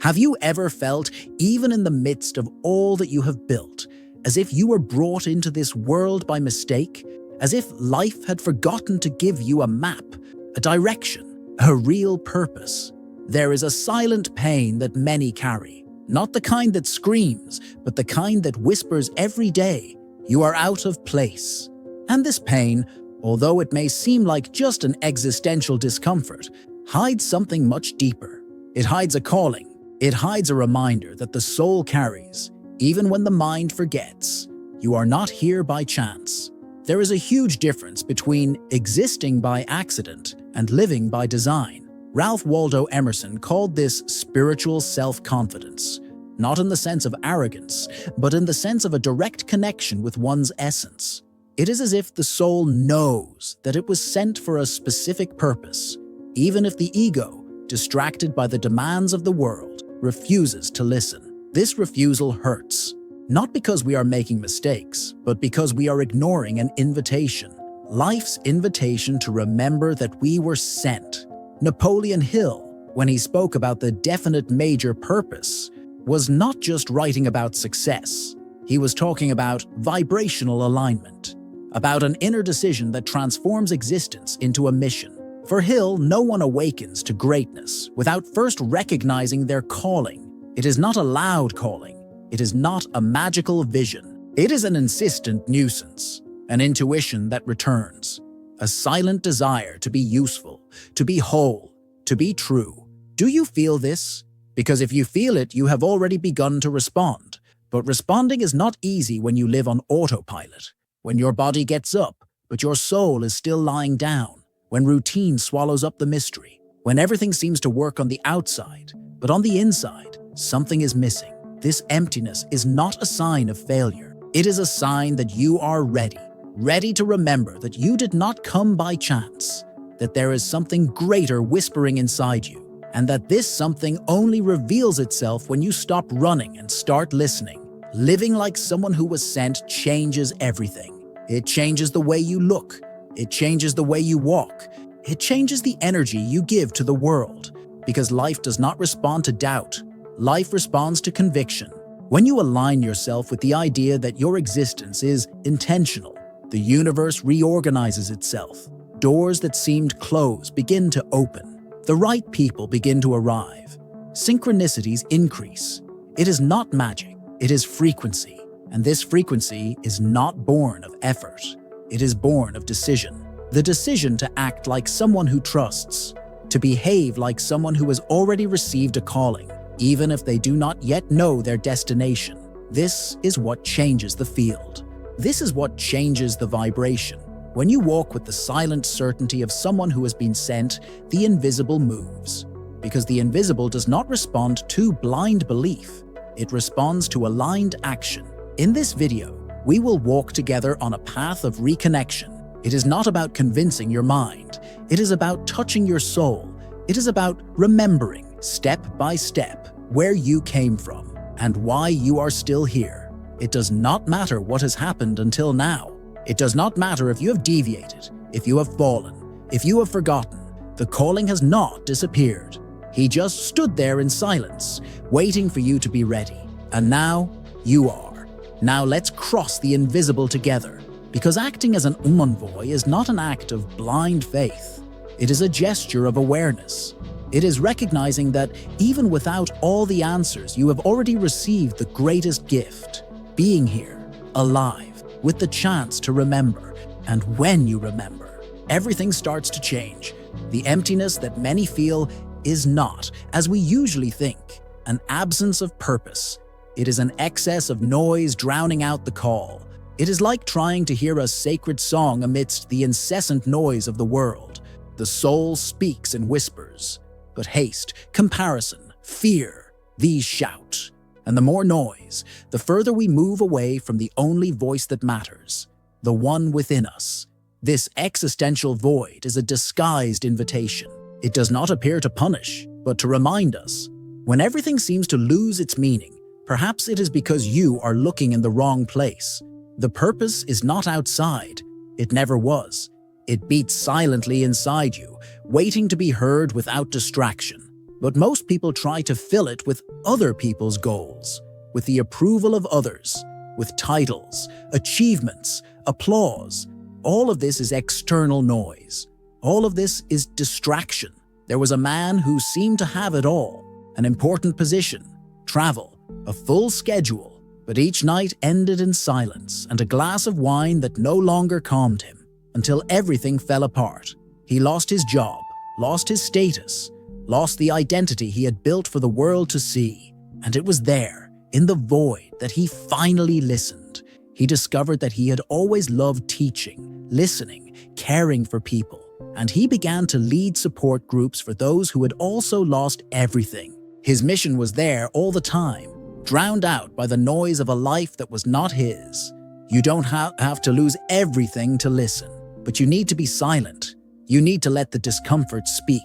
Have you ever felt, even in the midst of all that you have built, as if you were brought into this world by mistake? As if life had forgotten to give you a map, a direction, a real purpose? There is a silent pain that many carry, not the kind that screams, but the kind that whispers every day, "You are out of place." And this pain, although it may seem like just an existential discomfort, hides something much deeper. It hides a calling. It hides a reminder that the soul carries, even when the mind forgets. You are not here by chance. There is a huge difference between existing by accident and living by design. Ralph Waldo Emerson called this spiritual self-confidence, not in the sense of arrogance, but in the sense of a direct connection with one's essence. It is as if the soul knows that it was sent for a specific purpose, even if the ego, distracted by the demands of the world, refuses to listen. This refusal hurts, not because we are making mistakes, but because we are ignoring an invitation, life's invitation to remember that we were sent. Napoleon Hill, when he spoke about the definite major purpose, was not just writing about success. He was talking about vibrational alignment, about an inner decision that transforms existence into a mission. For Hill, no one awakens to greatness without first recognizing their calling. It is not a loud calling. It is not a magical vision. It is an insistent nuisance, an intuition that returns, a silent desire to be useful, to be whole, to be true. Do you feel this? Because if you feel it, you have already begun to respond. But responding is not easy when you live on autopilot, when your body gets up, but your soul is still lying down, when routine swallows up the mystery, when everything seems to work on the outside, but on the inside, something is missing. This emptiness is not a sign of failure. It is a sign that you are ready to remember that you did not come by chance, that there is something greater whispering inside you, and that this something only reveals itself when you stop running and start listening. Living like someone who was sent changes everything. It changes the way you look. It changes the way you walk. It changes the energy you give to the world, because life does not respond to doubt. Life responds to conviction. When you align yourself with the idea that your existence is intentional, the universe reorganizes itself. Doors that seemed closed begin to open. The right people begin to arrive. Synchronicities increase. It is not magic, it is frequency. And this frequency is not born of effort. It is born of decision. The decision to act like someone who trusts, to behave like someone who has already received a calling, even if they do not yet know their destination. This is what changes the field. This is what changes the vibration. When you walk with the silent certainty of someone who has been sent, the invisible moves. Because the invisible does not respond to blind belief. It responds to aligned action. In this video, we will walk together on a path of reconnection. It is not about convincing your mind. It is about touching your soul. It is about remembering, step by step, where you came from and why you are still here. It does not matter what has happened until now. It does not matter if you have deviated, if you have fallen, if you have forgotten. The calling has not disappeared. He just stood there in silence, waiting for you to be ready. And now, you are. Now let's cross the invisible together, because acting as an envoy is not an act of blind faith. It is a gesture of awareness. It is recognizing that even without all the answers, you have already received the greatest gift, being here, alive, with the chance to remember. And when you remember, everything starts to change. The emptiness that many feel is not, as we usually think, an absence of purpose. It is an excess of noise drowning out the call. It is like trying to hear a sacred song amidst the incessant noise of the world. The soul speaks in whispers, but haste, comparison, fear, these shout. And the more noise, the further we move away from the only voice that matters, the one within us. This existential void is a disguised invitation. It does not appear to punish, but to remind us. When everything seems to lose its meaning, perhaps it is because you are looking in the wrong place. The purpose is not outside. It never was. It beats silently inside you, waiting to be heard without distraction. But most people try to fill it with other people's goals, with the approval of others, with titles, achievements, applause. All of this is external noise. All of this is distraction. There was a man who seemed to have it all: an important position, travel, a full schedule, but each night ended in silence and a glass of wine that no longer calmed him, until everything fell apart. He lost his job, lost his status, lost the identity he had built for the world to see. And it was there, in the void, that he finally listened. He discovered that he had always loved teaching, listening, caring for people, and he began to lead support groups for those who had also lost everything. His mission was there all the time, drowned out by the noise of a life that was not his. You don't have to lose everything to listen, but you need to be silent. You need to let the discomfort speak,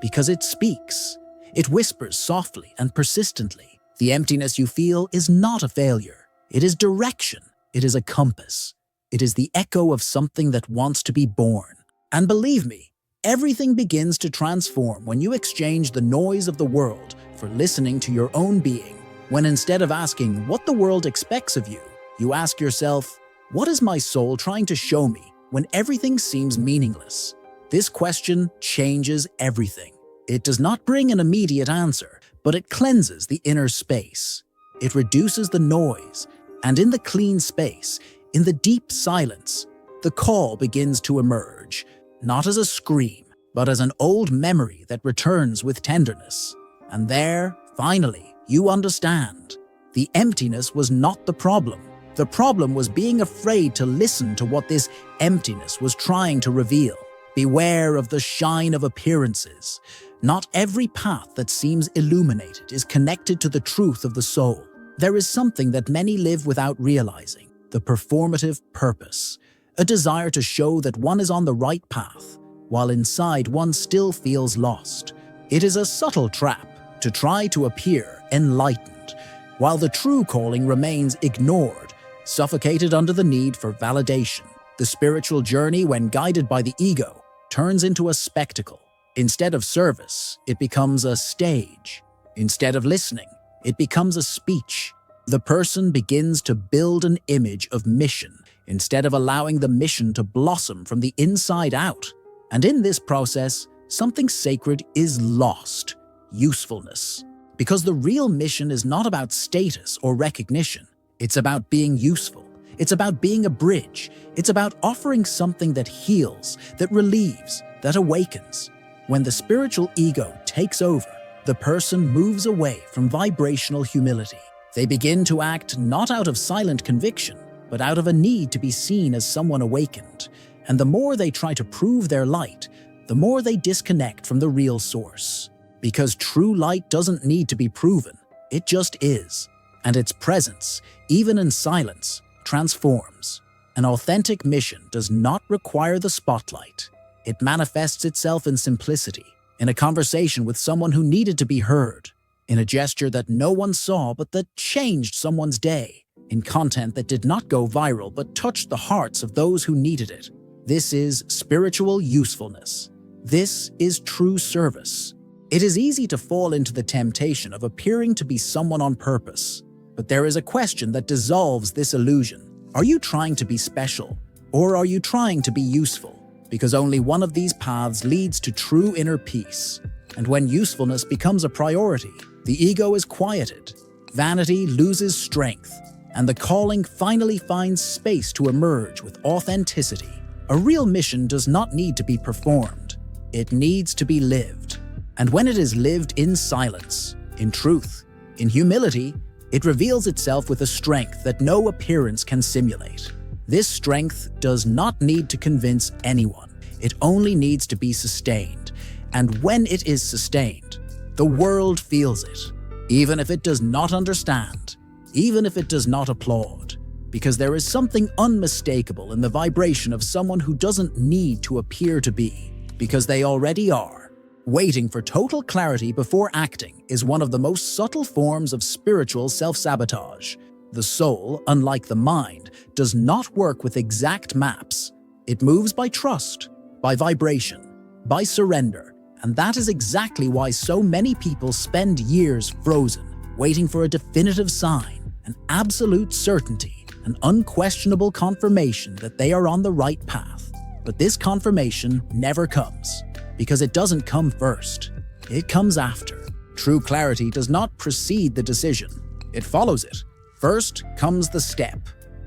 because it speaks. It whispers softly and persistently. The emptiness you feel is not a failure. It is direction. It is a compass. It is the echo of something that wants to be born. And believe me, everything begins to transform when you exchange the noise of the world for listening to your own being. When instead of asking what the world expects of you, you ask yourself, what is my soul trying to show me when everything seems meaningless? This question changes everything. It does not bring an immediate answer, but it cleanses the inner space. It reduces the noise, and in the clean space, in the deep silence, the call begins to emerge, not as a scream, but as an old memory that returns with tenderness. And there, finally, you understand. The emptiness was not the problem. The problem was being afraid to listen to what this emptiness was trying to reveal. Beware of the shine of appearances. Not every path that seems illuminated is connected to the truth of the soul. There is something that many live without realizing: the performative purpose, a desire to show that one is on the right path, while inside one still feels lost. It is a subtle trap to try to appear enlightened, while the true calling remains ignored, suffocated under the need for validation. The spiritual journey, when guided by the ego, turns into a spectacle. Instead of service, it becomes a stage. Instead of listening, it becomes a speech. The person begins to build an image of mission, instead of allowing the mission to blossom from the inside out. And in this process, something sacred is lost: usefulness. Because the real mission is not about status or recognition. It's about being useful. It's about being a bridge. It's about offering something that heals, that relieves, that awakens. When the spiritual ego takes over, the person moves away from vibrational humility. They begin to act not out of silent conviction, but out of a need to be seen as someone awakened. And the more they try to prove their light, the more they disconnect from the real source. Because true light doesn't need to be proven, it just is. And its presence, even in silence, transforms. An authentic mission does not require the spotlight. It manifests itself in simplicity, in a conversation with someone who needed to be heard, in a gesture that no one saw but that changed someone's day, in content that did not go viral but touched the hearts of those who needed it. This is spiritual usefulness. This is true service. It is easy to fall into the temptation of appearing to be someone on purpose, but there is a question that dissolves this illusion. Are you trying to be special, or are you trying to be useful? Because only one of these paths leads to true inner peace. And when usefulness becomes a priority, the ego is quieted, vanity loses strength, and the calling finally finds space to emerge with authenticity. A real mission does not need to be performed. It needs to be lived. And when it is lived in silence, in truth, in humility, it reveals itself with a strength that no appearance can simulate. This strength does not need to convince anyone. It only needs to be sustained. And when it is sustained, the world feels it, even if it does not understand, even if it does not applaud, because there is something unmistakable in the vibration of someone who doesn't need to appear to be, because they already are. Waiting for total clarity before acting is one of the most subtle forms of spiritual self-sabotage. The soul, unlike the mind, does not work with exact maps. It moves by trust, by vibration, by surrender, And that is exactly why so many people spend years frozen, waiting for a definitive sign, an absolute certainty, an unquestionable confirmation that they are on the right path. But this confirmation never comes, because it doesn't come first. It comes after. True clarity does not precede the decision. It follows it. First comes the step.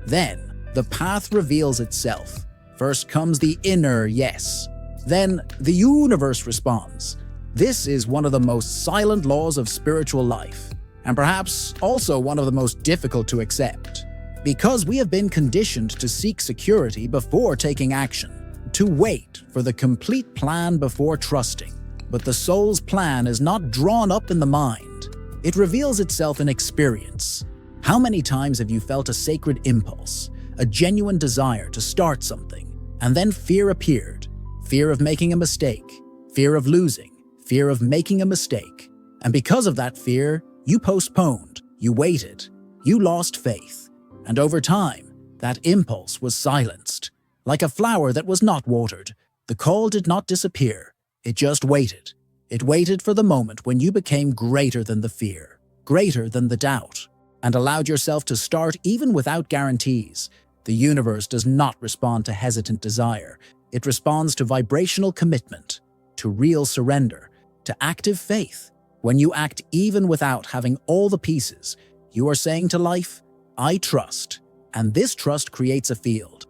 Then the path reveals itself. First comes the inner yes. Then the universe responds. This is one of the most silent laws of spiritual life, and perhaps also one of the most difficult to accept. Because we have been conditioned to seek security before taking action, to wait for the complete plan before trusting. But the soul's plan is not drawn up in the mind. It reveals itself in experience. How many times have you felt a sacred impulse, a genuine desire to start something, and then fear appeared? Fear of making a mistake, fear of losing, fear of making a mistake. And because of that fear, you postponed, you waited, you lost faith. And over time, that impulse was silenced. Like a flower that was not watered, the call did not disappear. It just waited. It waited for the moment when you became greater than the fear, greater than the doubt, and allowed yourself to start even without guarantees. The universe does not respond to hesitant desire. It responds to vibrational commitment, to real surrender, to active faith. When you act even without having all the pieces, you are saying to life, I trust. And this trust creates a field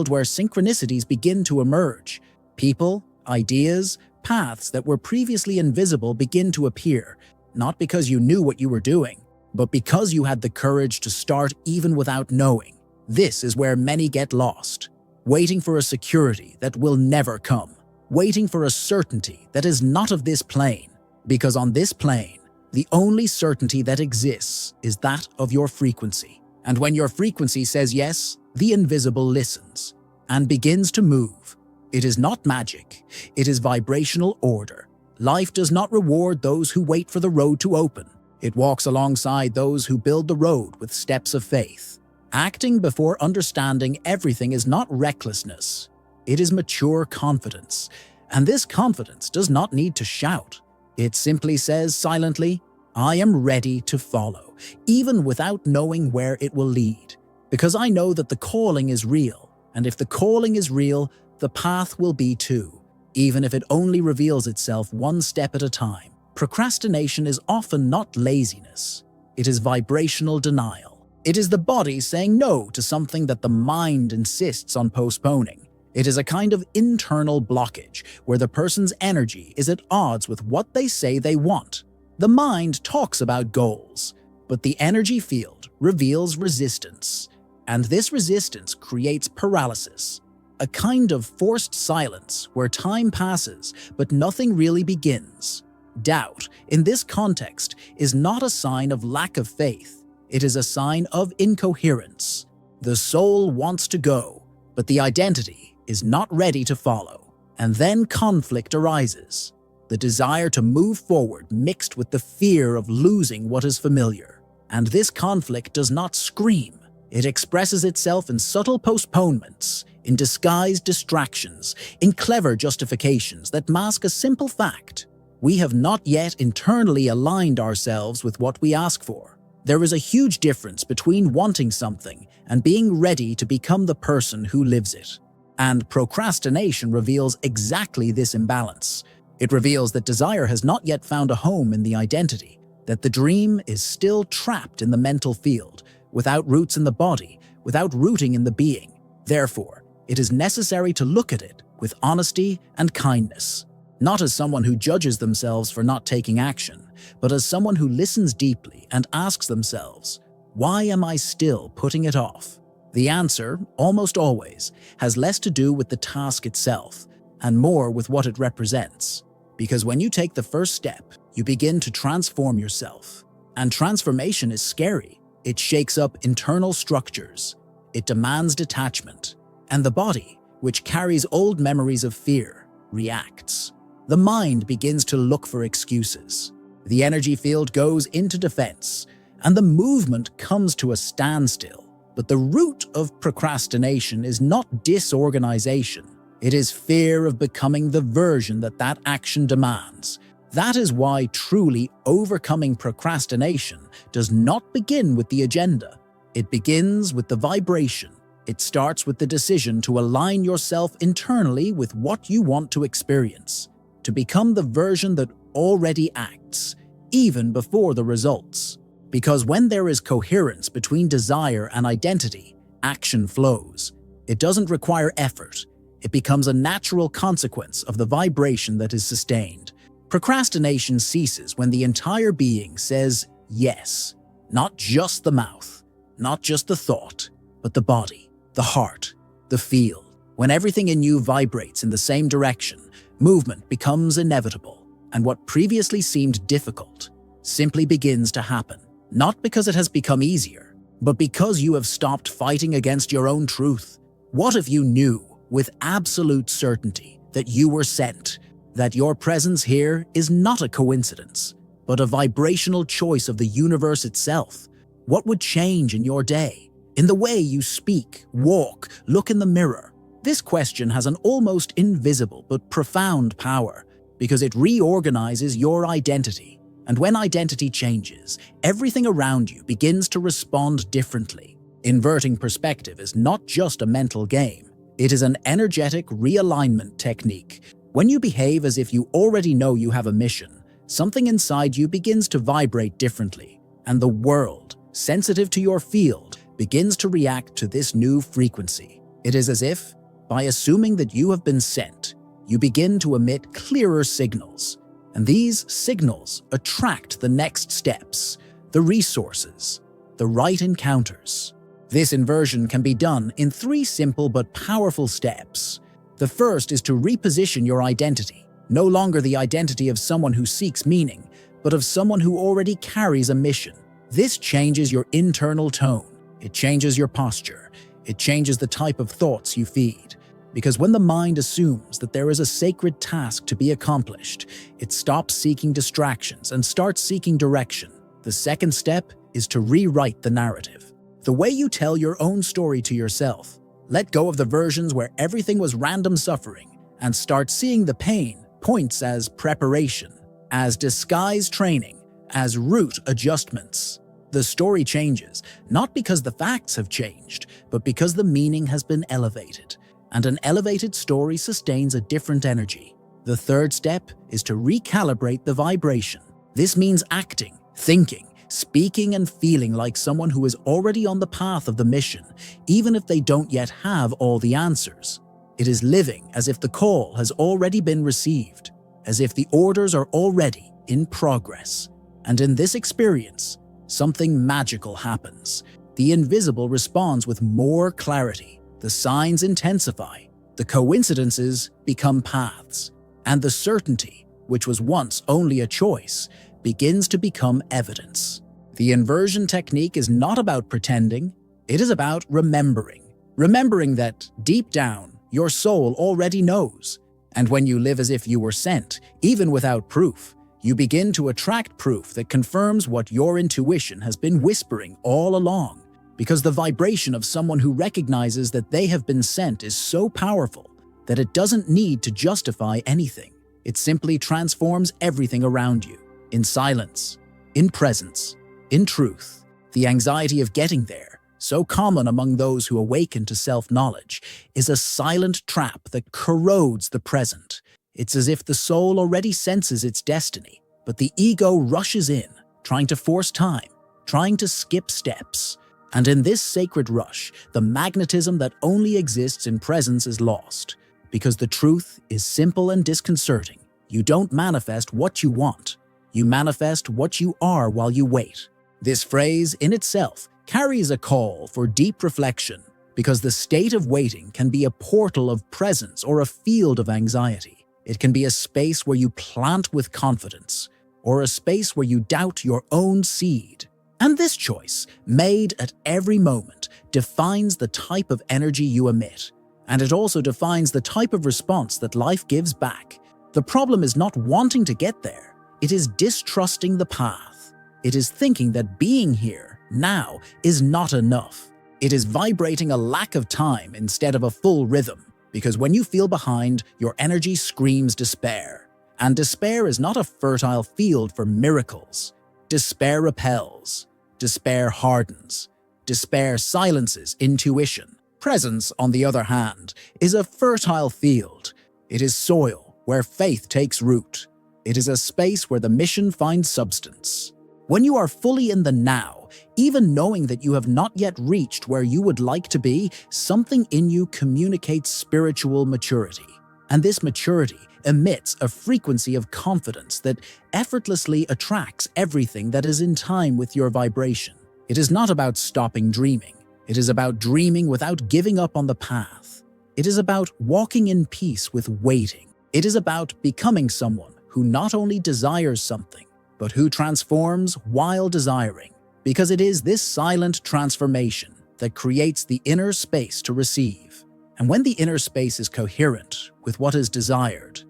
where synchronicities begin to emerge. People, ideas, paths that were previously invisible begin to appear, not because you knew what you were doing, but because you had the courage to start even without knowing. This is where many get lost, waiting for a security that will never come, waiting for a certainty that is not of this plane, because on this plane, the only certainty that exists is that of your frequency. And when your frequency says yes, the invisible listens and begins to move. It is not magic, it is vibrational order. Life does not reward those who wait for the road to open. It walks alongside those who build the road with steps of faith. Acting before understanding everything is not recklessness. It is mature confidence. And this confidence does not need to shout. It simply says silently, I am ready to follow, even without knowing where it will lead. Because I know that the calling is real. And if the calling is real, the path will be too, even if it only reveals itself one step at a time. Procrastination is often not laziness. It is vibrational denial. It is the body saying no to something that the mind insists on postponing. It is a kind of internal blockage where the person's energy is at odds with what they say they want. The mind talks about goals, but the energy field reveals resistance. And this resistance creates paralysis, a kind of forced silence where time passes but nothing really begins. Doubt, in this context, is not a sign of lack of faith. It is a sign of incoherence. The soul wants to go, but the identity is not ready to follow. And then conflict arises. The desire to move forward mixed with the fear of losing what is familiar. And this conflict does not scream. It expresses itself in subtle postponements, in disguised distractions, in clever justifications that mask a simple fact. We have not yet internally aligned ourselves with what we ask for. There is a huge difference between wanting something and being ready to become the person who lives it. And procrastination reveals exactly this imbalance. It reveals that desire has not yet found a home in the identity, that the dream is still trapped in the mental field, without roots in the body, without rooting in the being. Therefore, it is necessary to look at it with honesty and kindness, not as someone who judges themselves for not taking action, but as someone who listens deeply and asks themselves, why am I still putting it off? The answer, almost always, has less to do with the task itself and more with what it represents. Because when you take the first step, you begin to transform yourself. And transformation is scary. It shakes up internal structures. It demands detachment. And the body, which carries old memories of fear, reacts. The mind begins to look for excuses. The energy field goes into defense, and the movement comes to a standstill. But the root of procrastination is not disorganization. It is fear of becoming the version that that action demands. That is why truly overcoming procrastination does not begin with the agenda. It begins with the vibration. It starts with the decision to align yourself internally with what you want to experience, to become the version that already acts, even before the results. Because when there is coherence between desire and identity, action flows. It doesn't require effort. It becomes a natural consequence of the vibration that is sustained. Procrastination ceases when the entire being says yes, not just the mouth, not just the thought, but the body, the heart, the feel. When everything in you vibrates in the same direction, movement becomes inevitable, and what previously seemed difficult simply begins to happen. Not because it has become easier, but because you have stopped fighting against your own truth. What if you knew with absolute certainty that you were sent, that your presence here is not a coincidence, but a vibrational choice of the universe itself? What would change in your day, in the way you speak, walk, look in the mirror? This question has an almost invisible but profound power because it reorganizes your identity. And when identity changes, everything around you begins to respond differently. Inverting perspective is not just a mental game. It is an energetic realignment technique. When you behave as if you already know you have a mission, something inside you begins to vibrate differently, and the world, sensitive to your field, begins to react to this new frequency. It is as if, by assuming that you have been sent, you begin to emit clearer signals. And these signals attract the next steps, the resources, the right encounters. This inversion can be done in 3 simple but powerful steps. The first is to reposition your identity, no longer the identity of someone who seeks meaning, but of someone who already carries a mission. This changes your internal tone. It changes your posture. It changes the type of thoughts you feed. Because when the mind assumes that there is a sacred task to be accomplished, it stops seeking distractions and starts seeking direction. The second step is to rewrite the narrative. The way you tell your own story to yourself. Let go of the versions where everything was random suffering and start seeing the pain points as preparation, as disguise training, as route adjustments. The story changes, not because the facts have changed, but because the meaning has been elevated. And an elevated story sustains a different energy. The third step is to recalibrate the vibration. This means acting, thinking, speaking and feeling like someone who is already on the path of the mission, even if they don't yet have all the answers. It is living as if the call has already been received, as if the orders are already in progress. And in this experience, something magical happens. The invisible responds with more clarity. The signs intensify, the coincidences become paths, and the certainty, which was once only a choice, begins to become evidence. The inversion technique is not about pretending, it is about remembering. Remembering that, deep down, your soul already knows. And when you live as if you were sent, even without proof, you begin to attract proof that confirms what your intuition has been whispering all along. Because the vibration of someone who recognizes that they have been sent is so powerful that it doesn't need to justify anything. It simply transforms everything around you. In silence, in presence, in truth. The anxiety of getting there, so common among those who awaken to self-knowledge, is a silent trap that corrodes the present. It's as if the soul already senses its destiny, but the ego rushes in, trying to force time, trying to skip steps. And in this sacred rush, the magnetism that only exists in presence is lost. Because the truth is simple and disconcerting. You don't manifest what you want. You manifest what you are while you wait. This phrase in itself carries a call for deep reflection, because the state of waiting can be a portal of presence or a field of anxiety. It can be a space where you plant with confidence, or a space where you doubt your own seed. And this choice, made at every moment, defines the type of energy you emit. And it also defines the type of response that life gives back. The problem is not wanting to get there. It is distrusting the path. It is thinking that being here, now, is not enough. It is vibrating a lack of time instead of a full rhythm. Because when you feel behind, your energy screams despair. And despair is not a fertile field for miracles. Despair repels. Despair hardens. Despair silences intuition. Presence, on the other hand, is a fertile field. It is soil where faith takes root. It is a space where the mission finds substance. When you are fully in the now, even knowing that you have not yet reached where you would like to be, something in you communicates spiritual maturity. And this maturity emits a frequency of confidence that effortlessly attracts everything that is in time with your vibration. It is not about stopping dreaming. It is about dreaming without giving up on the path. It is about walking in peace with waiting. It is about becoming someone who not only desires something, but who transforms while desiring. Because it is this silent transformation that creates the inner space to receive. And when the inner space is coherent with what is desired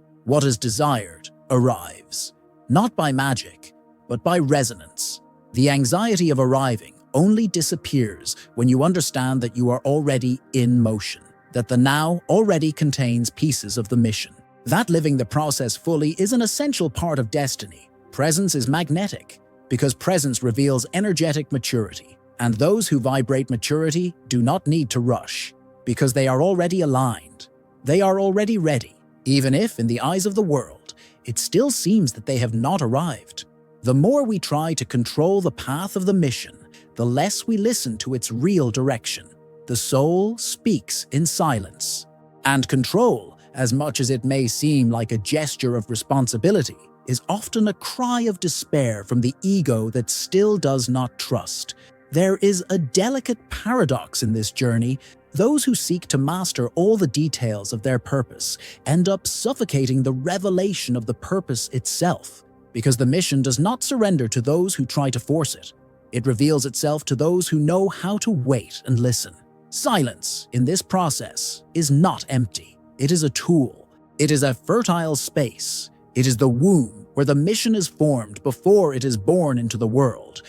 arrives. Not by magic, but by resonance. The anxiety of arriving only disappears when you understand that you are already in motion, that the now already contains pieces of the mission. That living the process fully is an essential part of destiny. Presence is magnetic, because presence reveals energetic maturity, and those who vibrate maturity do not need to rush, because they are already aligned. They are already ready, even if, in the eyes of the world, it still seems that they have not arrived. The more we try to control the path of the mission, the less we listen to its real direction. The soul speaks in silence. And control, as much as it may seem like a gesture of responsibility, is often a cry of despair from the ego that still does not trust. There is a delicate paradox in this journey. Those who seek to master all the details of their purpose end up suffocating the revelation of the purpose itself, because the mission does not surrender to those who try to force it. It reveals itself to those who know how to wait and listen. Silence, in this process, is not empty. It is a tool. It is a fertile space. It is the womb where the mission is formed before it is born into the world.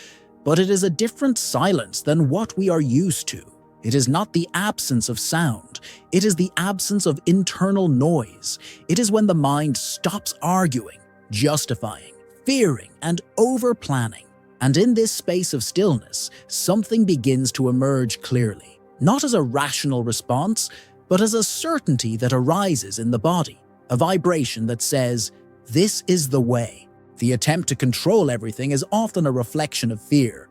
But it is a different silence than what we are used to. It is not the absence of sound. It is the absence of internal noise. It is when the mind stops arguing, justifying, fearing, and over-planning. And in this space of stillness, something begins to emerge clearly, not as a rational response, but as a certainty that arises in the body, a vibration that says, "This is the way." The attempt to control everything is often a reflection of fear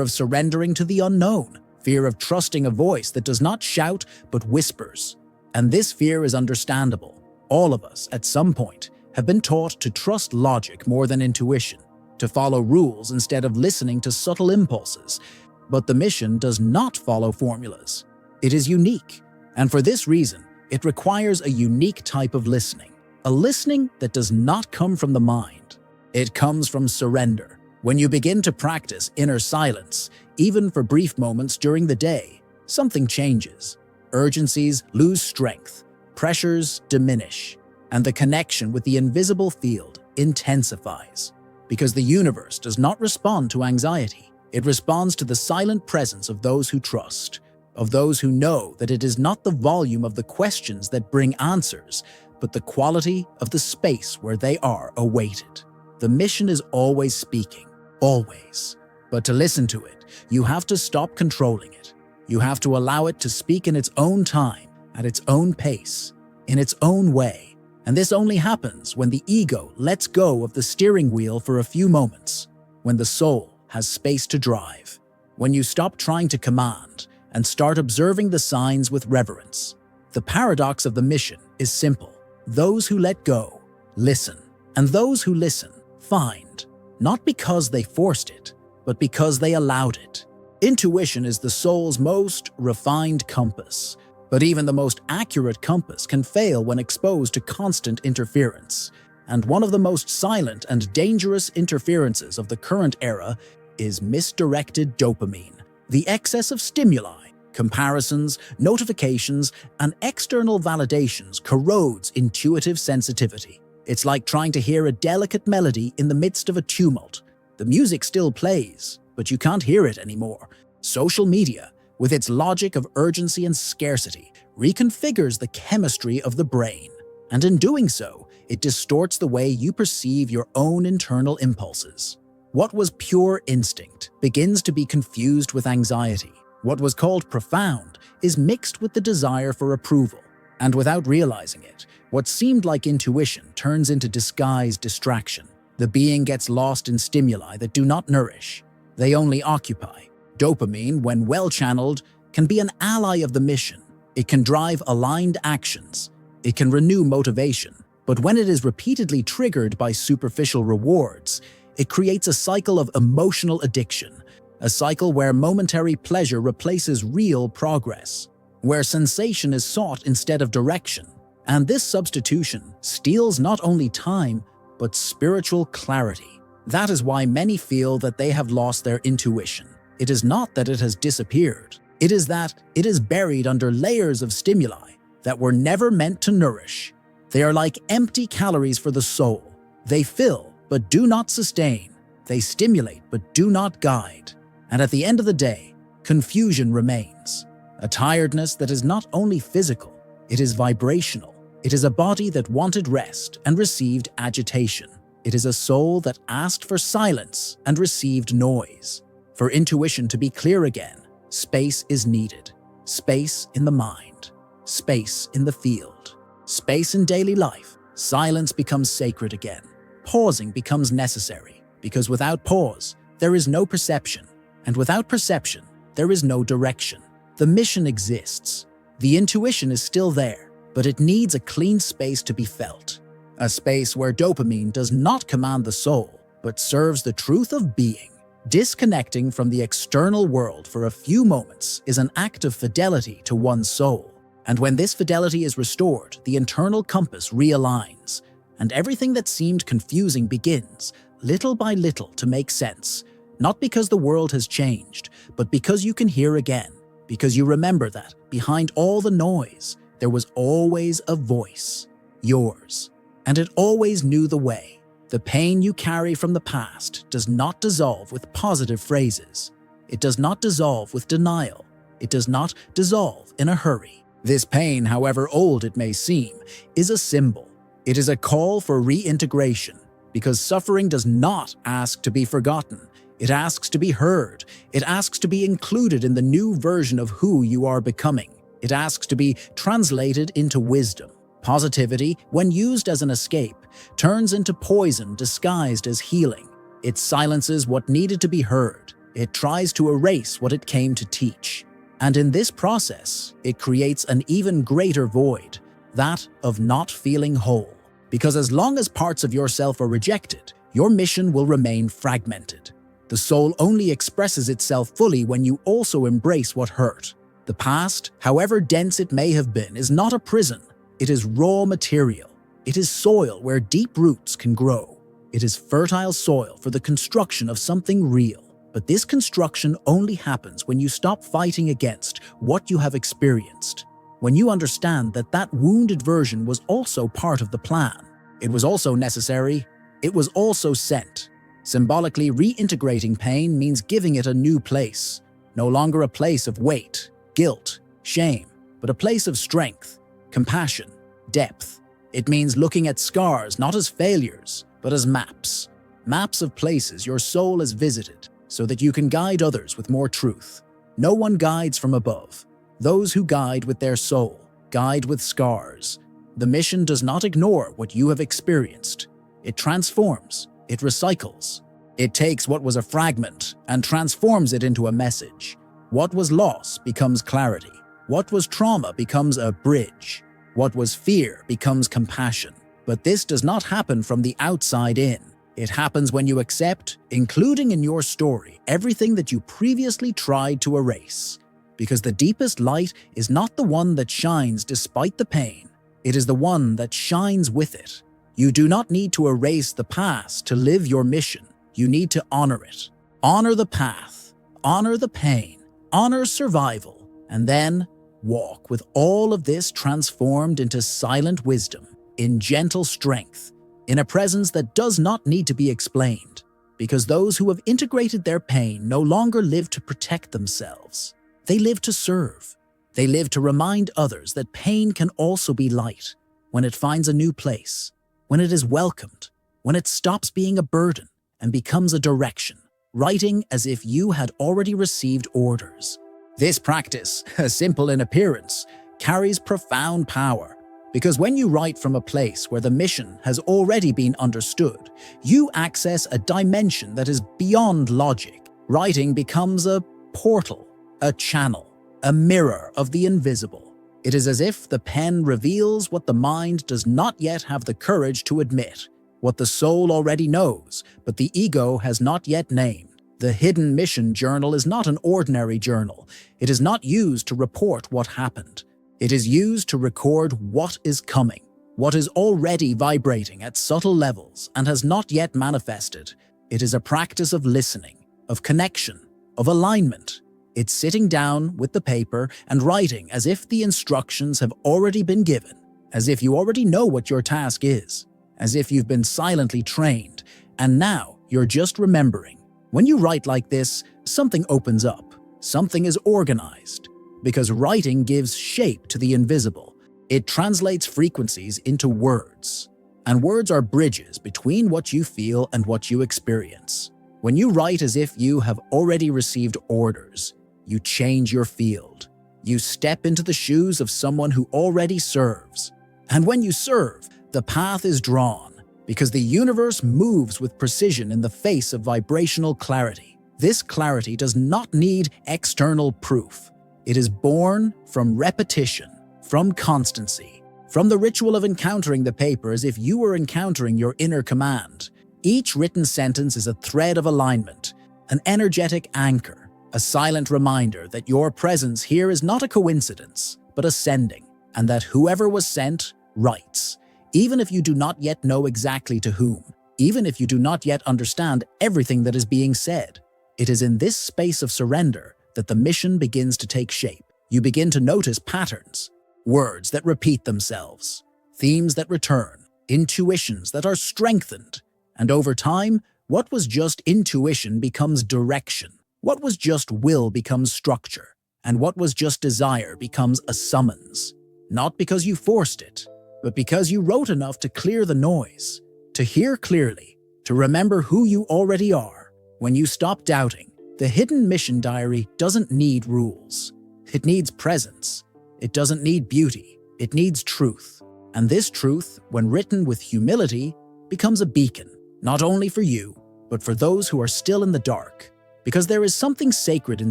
of surrendering to the unknown, fear of trusting a voice that does not shout but whispers. And this fear is understandable. All of us, at some point, have been taught to trust logic more than intuition, to follow rules instead of listening to subtle impulses. But the mission does not follow formulas. It is unique, and for this reason, it requires a unique type of listening, a listening that does not come from the mind. It comes from surrender. When you begin to practice inner silence, even for brief moments during the day, something changes. Urgencies lose strength, pressures diminish, and the connection with the invisible field intensifies. Because the universe does not respond to anxiety. It responds to the silent presence of those who trust, of those who know that it is not the volume of the questions that bring answers, but the quality of the space where they are awaited. The mission is always speaking, always. But to listen to it, you have to stop controlling it. You have to allow it to speak in its own time, at its own pace, in its own way. And this only happens when the ego lets go of the steering wheel for a few moments, when the soul has space to drive, when you stop trying to command and start observing the signs with reverence. The paradox of the mission is simple. Those who let go, listen, and those who listen, find, not because they forced it, but because they allowed it. Intuition is the soul's most refined compass, but even the most accurate compass can fail when exposed to constant interference. And one of the most silent and dangerous interferences of the current era is misdirected dopamine. The excess of stimuli, comparisons, notifications, and external validations corrodes intuitive sensitivity. It's like trying to hear a delicate melody in the midst of a tumult. The music still plays, but you can't hear it anymore. Social media, with its logic of urgency and scarcity, reconfigures the chemistry of the brain. And in doing so, it distorts the way you perceive your own internal impulses. What was pure instinct begins to be confused with anxiety. What was called profound is mixed with the desire for approval. And without realizing it, what seemed like intuition turns into disguised distraction. The being gets lost in stimuli that do not nourish. They only occupy. Dopamine, when well-channeled, can be an ally of the mission. It can drive aligned actions. It can renew motivation. But when it is repeatedly triggered by superficial rewards, it creates a cycle of emotional addiction, a cycle where momentary pleasure replaces real progress, where sensation is sought instead of direction. And this substitution steals not only time, but spiritual clarity. That is why many feel that they have lost their intuition. It is not that it has disappeared. It is that it is buried under layers of stimuli that were never meant to nourish. They are like empty calories for the soul. They fill, but do not sustain. They stimulate, but do not guide. And at the end of the day, confusion remains. A tiredness that is not only physical, it is vibrational. It is a body that wanted rest and received agitation. It is a soul that asked for silence and received noise. For intuition to be clear again, space is needed. Space in the mind. Space in the field. Space in daily life. Silence becomes sacred again. Pausing becomes necessary, because without pause, there is no perception. And without perception, there is no direction. The mission exists. The intuition is still there, but it needs a clean space to be felt. A space where dopamine does not command the soul, but serves the truth of being. Disconnecting from the external world for a few moments is an act of fidelity to one's soul. And when this fidelity is restored, the internal compass realigns, and everything that seemed confusing begins, little by little, to make sense. Not because the world has changed, but because you can hear again, because you remember that behind all the noise, there was always a voice, yours, and it always knew the way. The pain you carry from the past does not dissolve with positive phrases. It does not dissolve with denial. It does not dissolve in a hurry. This pain, however old it may seem, is a symbol. It is a call for reintegration, because suffering does not ask to be forgotten. It asks to be heard. It asks to be included in the new version of who you are becoming. It asks to be translated into wisdom. Positivity, when used as an escape, turns into poison disguised as healing. It silences what needed to be heard. It tries to erase what it came to teach. And in this process, it creates an even greater void, that of not feeling whole. Because as long as parts of yourself are rejected, your mission will remain fragmented. The soul only expresses itself fully when you also embrace what hurt. The past, however dense it may have been, is not a prison. It is raw material. It is soil where deep roots can grow. It is fertile soil for the construction of something real. But this construction only happens when you stop fighting against what you have experienced. When you understand that that wounded version was also part of the plan. It was also necessary. It was also sent. Symbolically, reintegrating pain means giving it a new place. No longer a place of weight, guilt, shame, but a place of strength, compassion, depth. It means looking at scars not as failures, but as maps. Maps of places your soul has visited, so that you can guide others with more truth. No one guides from above. Those who guide with their soul guide with scars. The mission does not ignore what you have experienced. It transforms. It recycles. It takes what was a fragment and transforms it into a message. What was loss becomes clarity. What was trauma becomes a bridge. What was fear becomes compassion. But this does not happen from the outside in. It happens when you accept, including in your story, everything that you previously tried to erase. Because the deepest light is not the one that shines despite the pain. It is the one that shines with it. You do not need to erase the past to live your mission. You need to honor it. Honor the path. Honor the pain. Honor survival. And then walk with all of this transformed into silent wisdom, in gentle strength, in a presence that does not need to be explained, because those who have integrated their pain no longer live to protect themselves. They live to serve. They live to remind others that pain can also be light when it finds a new place, when it is welcomed, when it stops being a burden and becomes a direction, writing as if you had already received orders. This practice, simple in appearance, carries profound power, because when you write from a place where the mission has already been understood, you access a dimension that is beyond logic. Writing becomes a portal, a channel, a mirror of the invisible. It is as if the pen reveals what the mind does not yet have the courage to admit, what the soul already knows, but the ego has not yet named. The Hidden Mission Journal is not an ordinary journal. It is not used to report what happened. It is used to record what is coming, what is already vibrating at subtle levels and has not yet manifested. It is a practice of listening, of connection, of alignment. It's sitting down with the paper and writing as if the instructions have already been given, as if you already know what your task is, as if you've been silently trained, and now you're just remembering. When you write like this, something opens up, something is organized, because writing gives shape to the invisible. It translates frequencies into words, and words are bridges between what you feel and what you experience. When you write as if you have already received orders, you change your field. You step into the shoes of someone who already serves. And when you serve, the path is drawn, because the universe moves with precision in the face of vibrational clarity. This clarity does not need external proof. It is born from repetition, from constancy, from the ritual of encountering the paper as if you were encountering your inner command. Each written sentence is a thread of alignment, an energetic anchor, a silent reminder that your presence here is not a coincidence, but a sending, and that whoever was sent writes, even if you do not yet know exactly to whom, even if you do not yet understand everything that is being said. It is in this space of surrender that the mission begins to take shape. You begin to notice patterns, words that repeat themselves, themes that return, intuitions that are strengthened. And over time, what was just intuition becomes direction. What was just will becomes structure. And what was just desire becomes a summons. Not because you forced it, but because you wrote enough to clear the noise, to hear clearly, to remember who you already are. When you stop doubting, the Hidden Mission Diary doesn't need rules. It needs presence. It doesn't need beauty. It needs truth. And this truth, when written with humility, becomes a beacon, not only for you, but for those who are still in the dark. Because there is something sacred in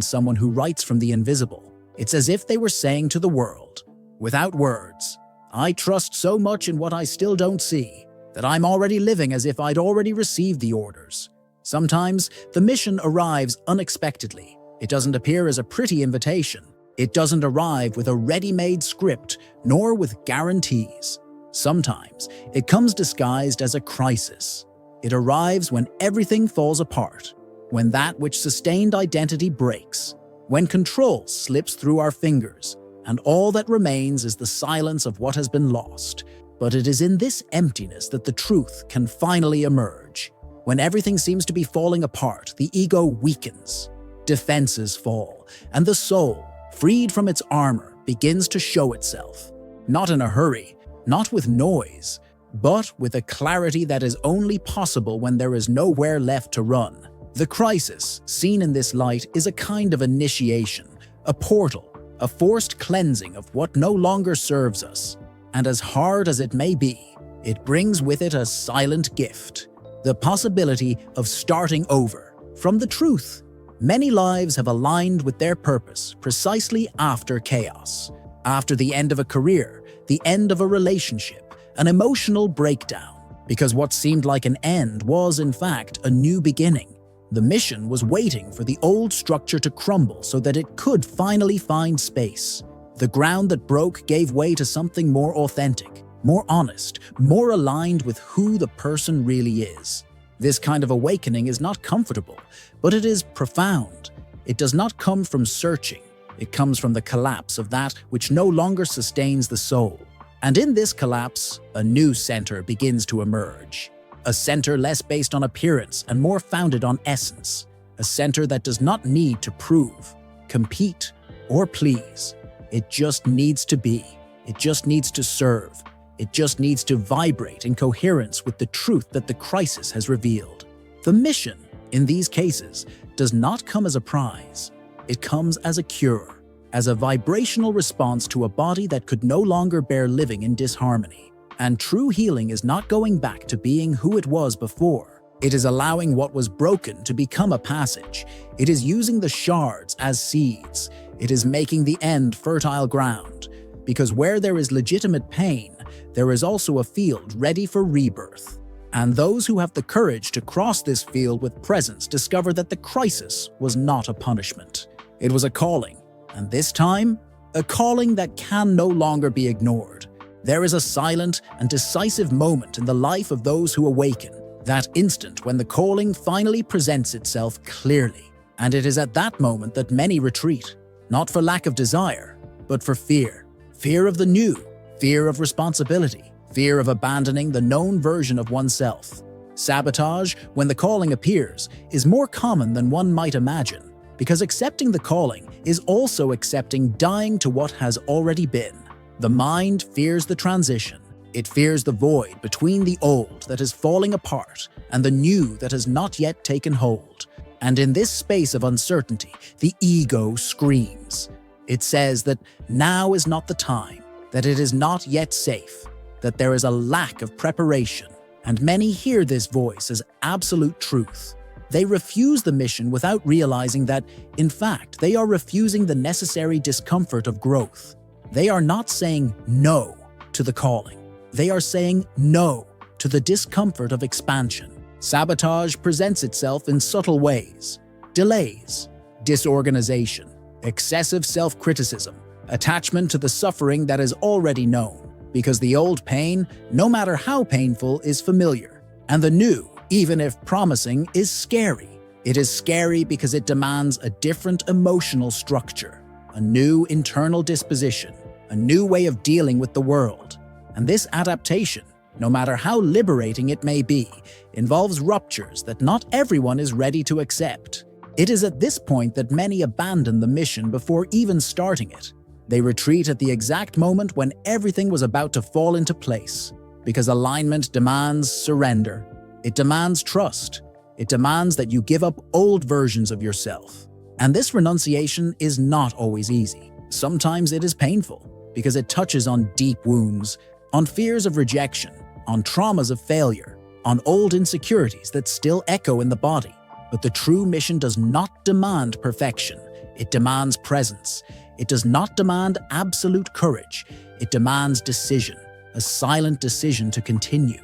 someone who writes from the invisible. It's as if they were saying to the world, without words, I trust so much in what I still don't see, that I'm already living as if I'd already received the orders. Sometimes, the mission arrives unexpectedly. It doesn't appear as a pretty invitation. It doesn't arrive with a ready-made script, nor with guarantees. Sometimes, it comes disguised as a crisis. It arrives when everything falls apart, when that which sustained identity breaks, when control slips through our fingers, and all that remains is the silence of what has been lost. But it is in this emptiness that the truth can finally emerge. When everything seems to be falling apart, the ego weakens, defenses fall, and the soul, freed from its armor, begins to show itself. Not in a hurry, not with noise, but with a clarity that is only possible when there is nowhere left to run. The crisis, seen in this light, is a kind of initiation, a portal, a forced cleansing of what no longer serves us. And as hard as it may be, it brings with it a silent gift, the possibility of starting over, from the truth. Many lives have aligned with their purpose precisely after chaos, after the end of a career, the end of a relationship, an emotional breakdown, because what seemed like an end was, in fact, a new beginning. The mission was waiting for the old structure to crumble so that it could finally find space. The ground that broke gave way to something more authentic, more honest, more aligned with who the person really is. This kind of awakening is not comfortable, but it is profound. It does not come from searching. It comes from the collapse of that which no longer sustains the soul. And in this collapse, a new center begins to emerge. A center less based on appearance and more founded on essence. A center that does not need to prove, compete, or please. It just needs to be. It just needs to serve. It just needs to vibrate in coherence with the truth that the crisis has revealed. The mission, in these cases, does not come as a prize. It comes as a cure, as a vibrational response to a body that could no longer bear living in disharmony. And true healing is not going back to being who it was before. It is allowing what was broken to become a passage. It is using the shards as seeds. It is making the end fertile ground. Because where there is legitimate pain, there is also a field ready for rebirth. And those who have the courage to cross this field with presence discover that the crisis was not a punishment. It was a calling, and this time, a calling that can no longer be ignored. There is a silent and decisive moment in the life of those who awaken, that instant when the calling finally presents itself clearly. And it is at that moment that many retreat, not for lack of desire, but for fear. Fear of the new, fear of responsibility, fear of abandoning the known version of oneself. Sabotage, when the calling appears, is more common than one might imagine, because accepting the calling is also accepting dying to what has already been. The mind fears the transition. It fears the void between the old that is falling apart and the new that has not yet taken hold. And in this space of uncertainty, the ego screams. It says that now is not the time, that it is not yet safe, that there is a lack of preparation, and many hear this voice as absolute truth. They refuse the mission without realizing that, in fact, they are refusing the necessary discomfort of growth. They are not saying no to the calling. They are saying no to the discomfort of expansion. Sabotage presents itself in subtle ways: delays, disorganization, excessive self-criticism, attachment to the suffering that is already known, because the old pain, no matter how painful, is familiar, and the new, even if promising, is scary. It is scary because it demands a different emotional structure, a new internal disposition, a new way of dealing with the world. And this adaptation, no matter how liberating it may be, involves ruptures that not everyone is ready to accept. It is at this point that many abandon the mission before even starting it. They retreat at the exact moment when everything was about to fall into place, because alignment demands surrender. It demands trust. It demands that you give up old versions of yourself. And this renunciation is not always easy. Sometimes it is painful, because it touches on deep wounds, on fears of rejection, on traumas of failure, on old insecurities that still echo in the body. But the true mission does not demand perfection. It demands presence. It does not demand absolute courage. It demands decision, a silent decision to continue,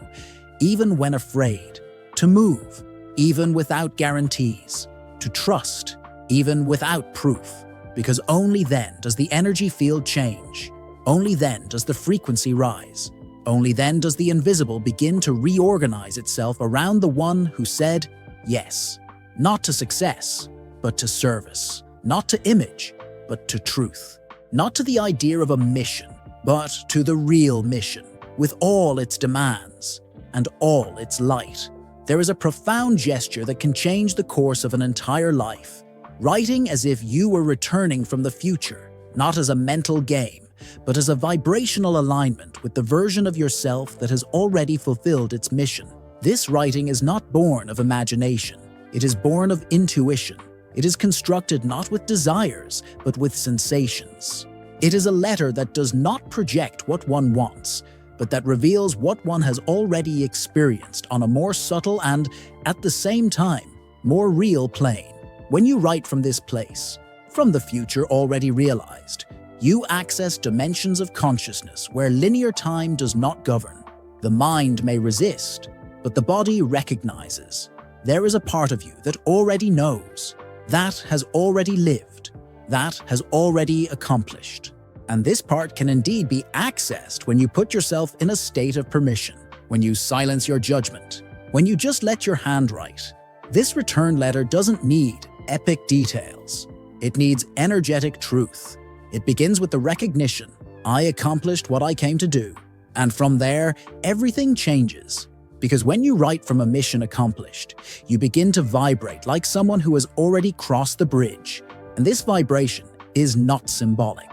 even when afraid, to move, even without guarantees, to trust, even without proof. Because only then does the energy field change. Only then does the frequency rise. Only then does the invisible begin to reorganize itself around the one who said yes, not to success, but to service, not to image, but to truth, not to the idea of a mission, but to the real mission, with all its demands and all its light. There is a profound gesture that can change the course of an entire life, writing as if you were returning from the future, not as a mental game, but as a vibrational alignment with the version of yourself that has already fulfilled its mission. This writing is not born of imagination. It is born of intuition. It is constructed not with desires, but with sensations. It is a letter that does not project what one wants, but that reveals what one has already experienced on a more subtle and, at the same time, more real plane. When you write from this place, from the future already realized, you access dimensions of consciousness where linear time does not govern. The mind may resist, but the body recognizes. There is a part of you that already knows, that has already lived, that has already accomplished. And this part can indeed be accessed when you put yourself in a state of permission, when you silence your judgment, when you just let your hand write. This return letter doesn't need epic details. It needs energetic truth. It begins with the recognition, I accomplished what I came to do. And from there, everything changes. Because when you write from a mission accomplished, you begin to vibrate like someone who has already crossed the bridge. And this vibration, is not symbolic.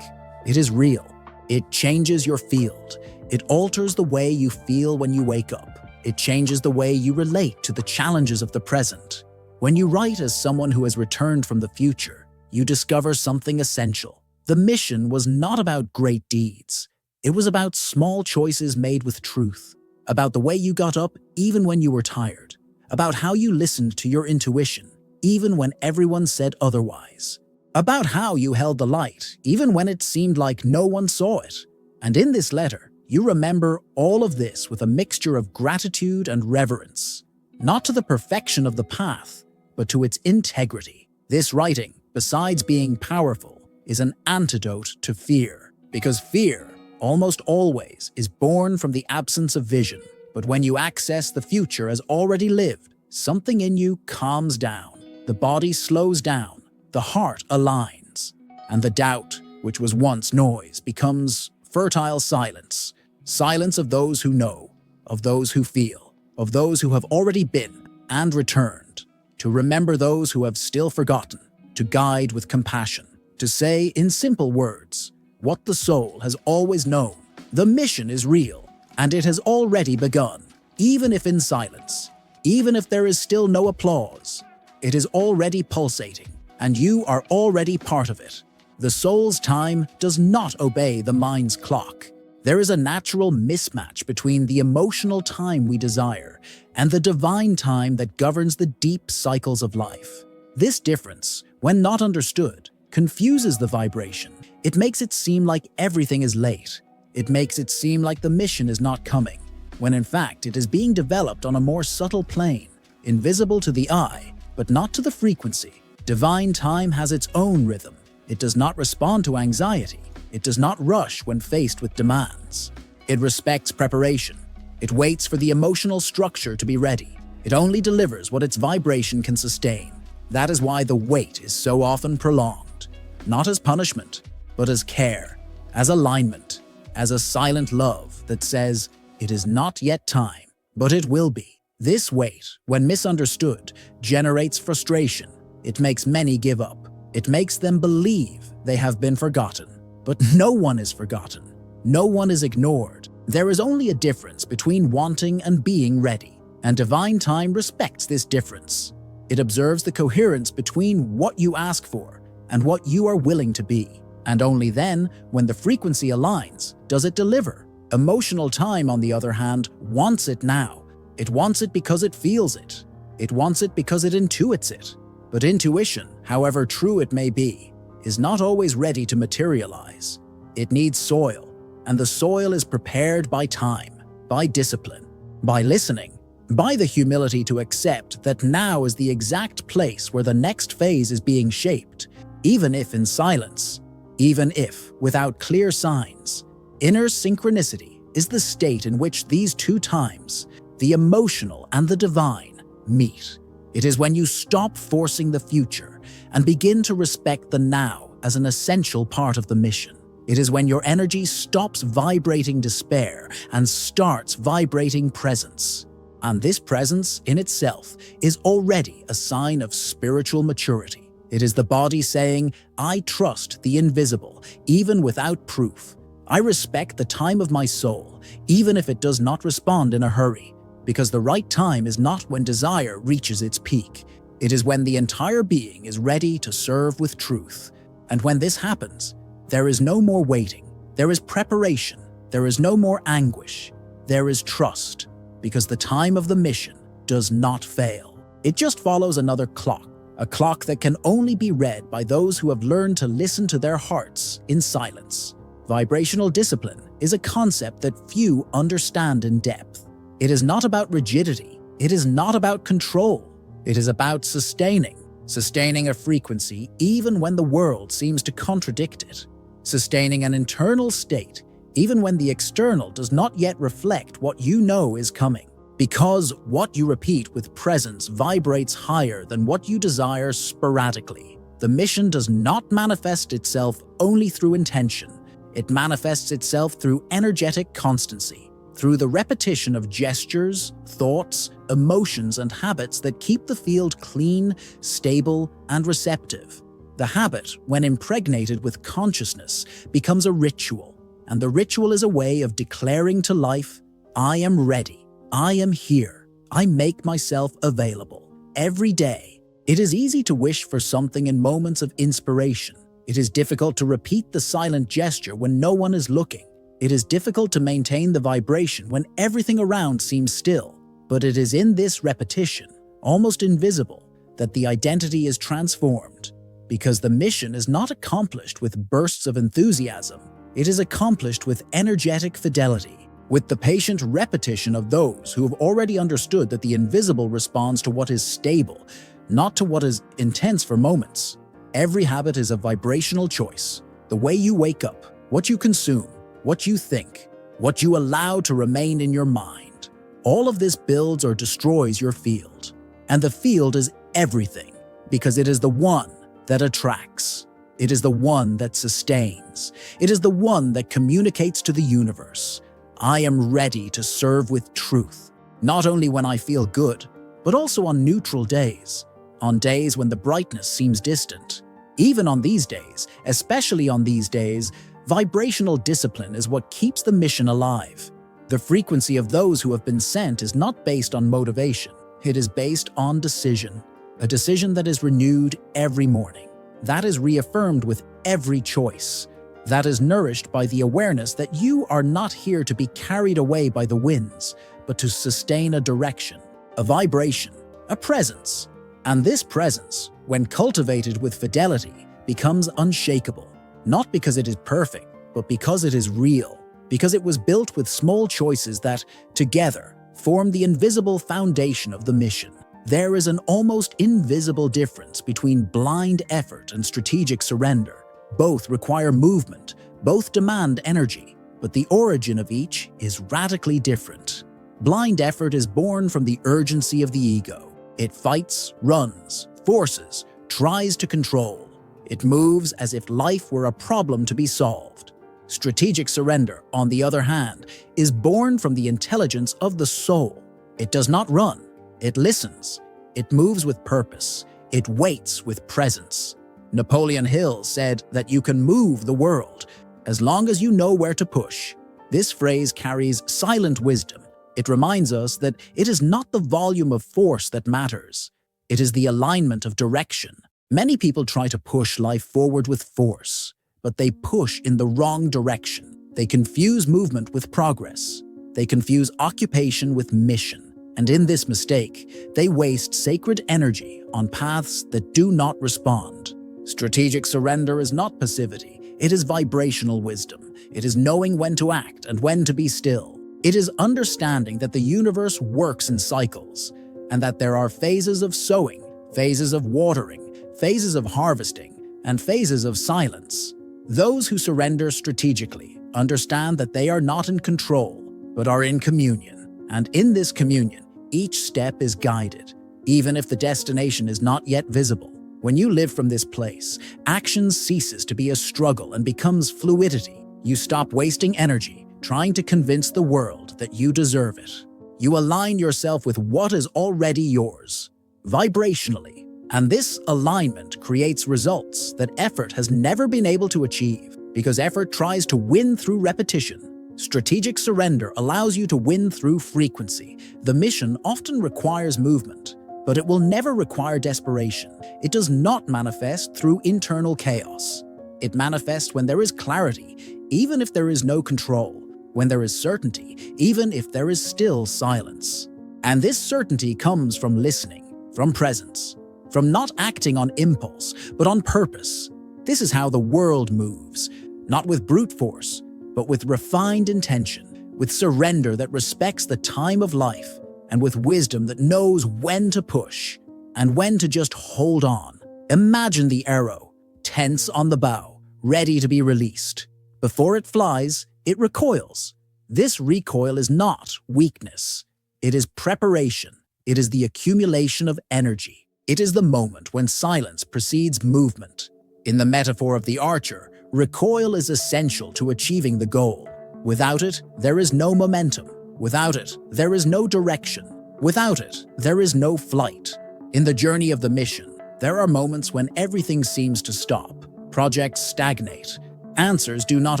It is real. It changes your field. It alters the way you feel when you wake up. It changes the way you relate to the challenges of the present. When you write as someone who has returned from the future, you discover something essential. The mission was not about great deeds. It was about small choices made with truth, about the way you got up even when you were tired, about how you listened to your intuition even when everyone said otherwise, about how you held the light even when it seemed like no one saw it. And in this letter, you remember all of this with a mixture of gratitude and reverence, not to the perfection of the path, but to its integrity. This writing, besides being powerful, is an antidote to fear, because fear, almost always, is born from the absence of vision. But when you access the future as already lived, something in you calms down, the body slows down, the heart aligns, and the doubt, which was once noise, becomes fertile silence. Silence of those who know, of those who feel, of those who have already been and returned, to remember those who have still forgotten, to guide with compassion, to say in simple words what the soul has always known. The mission is real, and it has already begun, even if in silence, even if there is still no applause. It is already pulsating, and you are already part of it. The soul's time does not obey the mind's clock. There is a natural mismatch between the emotional time we desire and the divine time that governs the deep cycles of life. This difference, when not understood, confuses the vibration. It makes it seem like everything is late. It makes it seem like the mission is not coming, when in fact it is being developed on a more subtle plane, invisible to the eye, but not to the frequency. Divine time has its own rhythm. It does not respond to anxiety. It does not rush when faced with demands. It respects preparation. It waits for the emotional structure to be ready. It only delivers what its vibration can sustain. That is why the wait is so often prolonged, not as punishment, but as care, as alignment, as a silent love that says, it is not yet time, but it will be. This wait, when misunderstood, generates frustration. It makes many give up. It makes them believe they have been forgotten. But no one is forgotten. No one is ignored. There is only a difference between wanting and being ready, and divine time respects this difference. It observes the coherence between what you ask for and what you are willing to be. And only then, when the frequency aligns, does it deliver. Emotional time, on the other hand, wants it now. It wants it because it feels it. It wants it because it intuits it. But intuition, however true it may be, is not always ready to materialize. It needs soil, and the soil is prepared by time, by discipline, by listening, by the humility to accept that now is the exact place where the next phase is being shaped, even if in silence, even if without clear signs. Inner synchronicity is the state in which these two times, the emotional and the divine, meet. It is when you stop forcing the future and begin to respect the now as an essential part of the mission. It is when your energy stops vibrating despair and starts vibrating presence. And this presence in itself is already a sign of spiritual maturity. It is the body saying, I trust the invisible, even without proof. I respect the time of my soul, even if it does not respond in a hurry. Because the right time is not when desire reaches its peak. It is when the entire being is ready to serve with truth. And when this happens, there is no more waiting. There is preparation. There is no more anguish. There is trust. Because the time of the mission does not fail. It just follows another clock. A clock that can only be read by those who have learned to listen to their hearts in silence. Vibrational discipline is a concept that few understand in depth. It is not about rigidity. It is not about control. It is about sustaining a frequency even when the world seems to contradict it. Sustaining an internal state even when the external does not yet reflect what you know is coming. Because what you repeat with presence vibrates higher than what you desire sporadically. The mission does not manifest itself only through intention. It manifests itself through energetic constancy, through the repetition of gestures, thoughts, emotions, and habits that keep the field clean, stable, and receptive. The habit, when impregnated with consciousness, becomes a ritual, and the ritual is a way of declaring to life, I am ready, I am here, I make myself available. Every day, it is easy to wish for something in moments of inspiration. It is difficult to repeat the silent gesture when no one is looking. It is difficult to maintain the vibration when everything around seems still. But it is in this repetition, almost invisible, that the identity is transformed. Because the mission is not accomplished with bursts of enthusiasm. It is accomplished with energetic fidelity, with the patient repetition of those who have already understood that the invisible responds to what is stable, not to what is intense for moments. Every habit is a vibrational choice. The way you wake up, what you consume, what you think, what you allow to remain in your mind. All of this builds or destroys your field. And the field is everything, because it is the one that attracts. It is the one that sustains. It is the one that communicates to the universe. I am ready to serve with truth, not only when I feel good, but also on neutral days, on days when the brightness seems distant. Even on these days, especially on these days, vibrational discipline is what keeps the mission alive. The frequency of those who have been sent is not based on motivation. It is based on decision. A decision that is renewed every morning, that is reaffirmed with every choice, that is nourished by the awareness that you are not here to be carried away by the winds, but to sustain a direction, a vibration, a presence. And this presence, when cultivated with fidelity, becomes unshakable, not because it is perfect, but because it is real, because it was built with small choices that, together, form the invisible foundation of the mission. There is an almost invisible difference between blind effort and strategic surrender. Both require movement, both demand energy, but the origin of each is radically different. Blind effort is born from the urgency of the ego. It fights, runs, forces, tries to control. It moves as if life were a problem to be solved. Strategic surrender, on the other hand, is born from the intelligence of the soul. It does not run. It listens. It moves with purpose. It waits with presence. Napoleon Hill said that you can move the world as long as you know where to push. This phrase carries silent wisdom. It reminds us that it is not the volume of force that matters. It is the alignment of direction. Many people try to push life forward with force, but they push in the wrong direction. They confuse movement with progress. They confuse occupation with mission. And in this mistake, they waste sacred energy on paths that do not respond. Strategic surrender is not passivity. It is vibrational wisdom. It is knowing when to act and when to be still. It is understanding that the universe works in cycles, and that there are phases of sowing, phases of watering, phases of harvesting, and phases of silence. Those who surrender strategically understand that they are not in control, but are in communion. And in this communion, each step is guided, even if the destination is not yet visible. When you live from this place, action ceases to be a struggle and becomes fluidity. You stop wasting energy trying to convince the world that you deserve it. You align yourself with what is already yours, vibrationally, and this alignment creates results that effort has never been able to achieve, because effort tries to win through repetition. Strategic surrender allows you to win through frequency. The mission often requires movement, but it will never require desperation. It does not manifest through internal chaos. It manifests when there is clarity, even if there is no control, when there is certainty, even if there is still silence. And this certainty comes from listening, from presence, from not acting on impulse, but on purpose. This is how the world moves, not with brute force, but with refined intention, with surrender that respects the time of life, and with wisdom that knows when to push and when to just hold on. Imagine the arrow, tense on the bow, ready to be released. Before it flies, it recoils. This recoil is not weakness. It is preparation. It is the accumulation of energy. It is the moment when silence precedes movement. In the metaphor of the archer, recoil is essential to achieving the goal. Without it, there is no momentum. Without it, there is no direction. Without it, there is no flight. In the journey of the mission, There are moments when everything seems to stop, projects stagnate, answers do not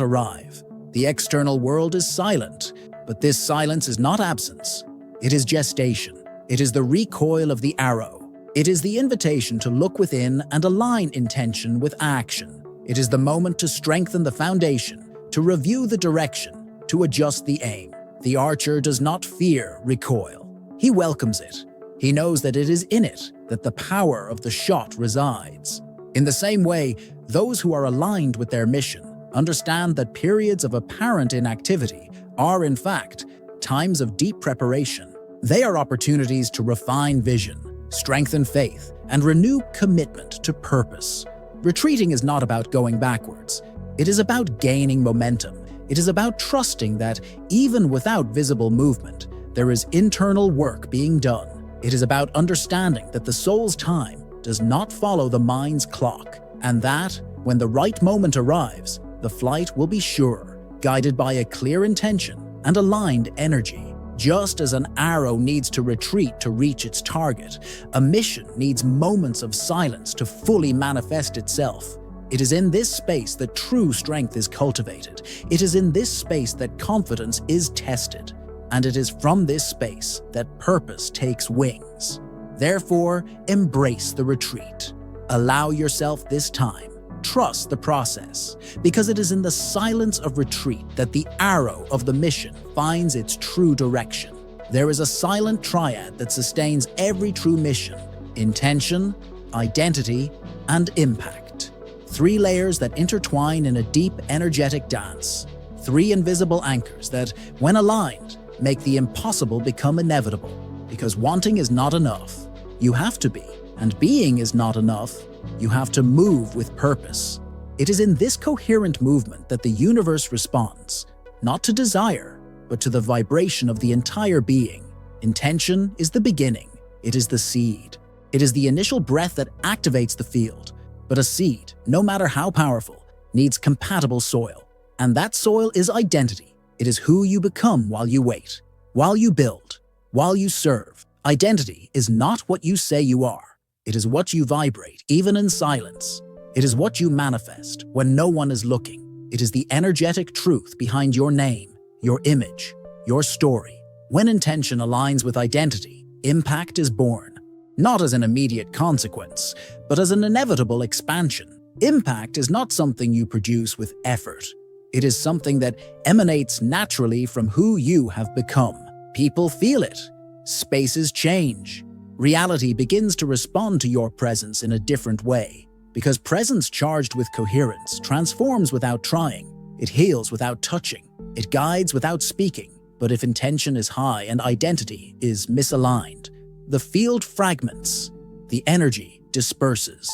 arrive. The external world is silent, but this silence is not absence. It is gestation. It is the recoil of the arrow. It is the invitation to look within and align intention with action. It is the moment to strengthen the foundation, to review the direction, to adjust the aim. The archer does not fear recoil. He welcomes it. He knows that it is in it that the power of the shot resides. In the same way, those who are aligned with their mission understand that periods of apparent inactivity are, in fact, times of deep preparation. They are opportunities to refine vision, strengthen faith, and renew commitment to purpose. Retreating is not about going backwards. It is about gaining momentum. It is about trusting that, even without visible movement, there is internal work being done. It is about understanding that the soul's time does not follow the mind's clock, and that, when the right moment arrives, the flight will be sure, guided by a clear intention and aligned energy. Just as an arrow needs to retreat to reach its target, a mission needs moments of silence to fully manifest itself. It is in this space that true strength is cultivated. It is in this space that confidence is tested. And it is from this space that purpose takes wings. Therefore, embrace the retreat. Allow yourself this time. Trust the process, because it is in the silence of retreat that the arrow of the mission finds its true direction. There is a silent triad that sustains every true mission: intention, identity, and impact. 3 layers that intertwine in a deep, energetic dance. 3 invisible anchors that, when aligned, make the impossible become inevitable. Because wanting is not enough. You have to be. And being is not enough. You have to move with purpose. It is in this coherent movement that the universe responds, not to desire, but to the vibration of the entire being. Intention is the beginning. It is the seed. It is the initial breath that activates the field. But a seed, no matter how powerful, needs compatible soil. And that soil is identity. It is who you become while you wait, while you build, while you serve. Identity is not what you say you are. It is what you vibrate, even in silence. It is what you manifest when no one is looking. It is the energetic truth behind your name, your image, your story. When intention aligns with identity, impact is born, not as an immediate consequence, but as an inevitable expansion. Impact is not something you produce with effort. It is something that emanates naturally from who you have become. People feel it. Spaces change. Reality begins to respond to your presence in a different way. Because presence charged with coherence transforms without trying. It heals without touching. It guides without speaking. But if intention is high and identity is misaligned, the field fragments. The energy disperses.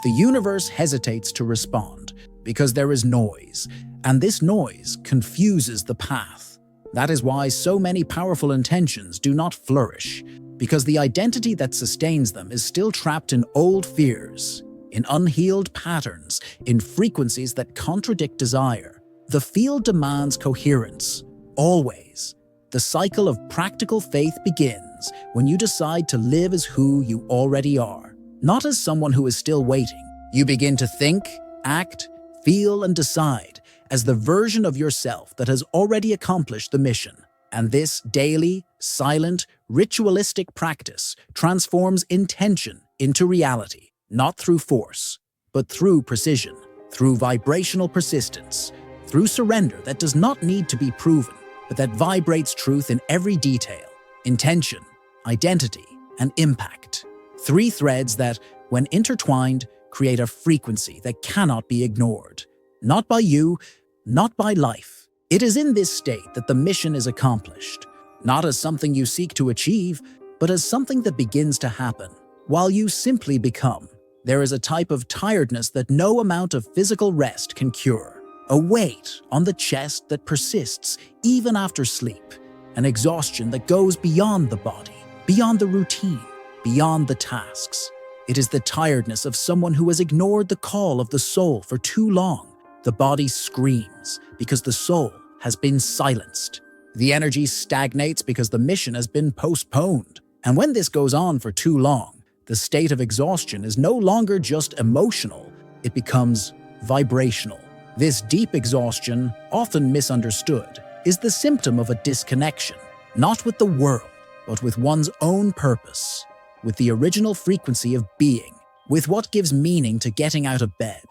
The universe hesitates to respond because there is noise. And this noise confuses the path. That is why so many powerful intentions do not flourish, because the identity that sustains them is still trapped in old fears, in unhealed patterns, in frequencies that contradict desire. The field demands coherence, always. The cycle of practical faith begins when you decide to live as who you already are, not as someone who is still waiting. You begin to think, act, feel, and decide as the version of yourself that has already accomplished the mission. And this daily, silent, ritualistic practice transforms intention into reality, not through force, but through precision, through vibrational persistence, through surrender that does not need to be proven, but that vibrates truth in every detail: intention, identity, and impact. 3 threads that, when intertwined, create a frequency that cannot be ignored. Not by you, not by life. It is in this state that the mission is accomplished, not as something you seek to achieve, but as something that begins to happen while you simply become. There is a type of tiredness that no amount of physical rest can cure, a weight on the chest that persists even after sleep, an exhaustion that goes beyond the body, beyond the routine, beyond the tasks. It is the tiredness of someone who has ignored the call of the soul for too long. The body screams because the soul has been silenced. The energy stagnates because the mission has been postponed. And when this goes on for too long, the state of exhaustion is no longer just emotional, it becomes vibrational. This deep exhaustion, often misunderstood, is the symptom of a disconnection, not with the world, but with one's own purpose, with the original frequency of being, with what gives meaning to getting out of bed,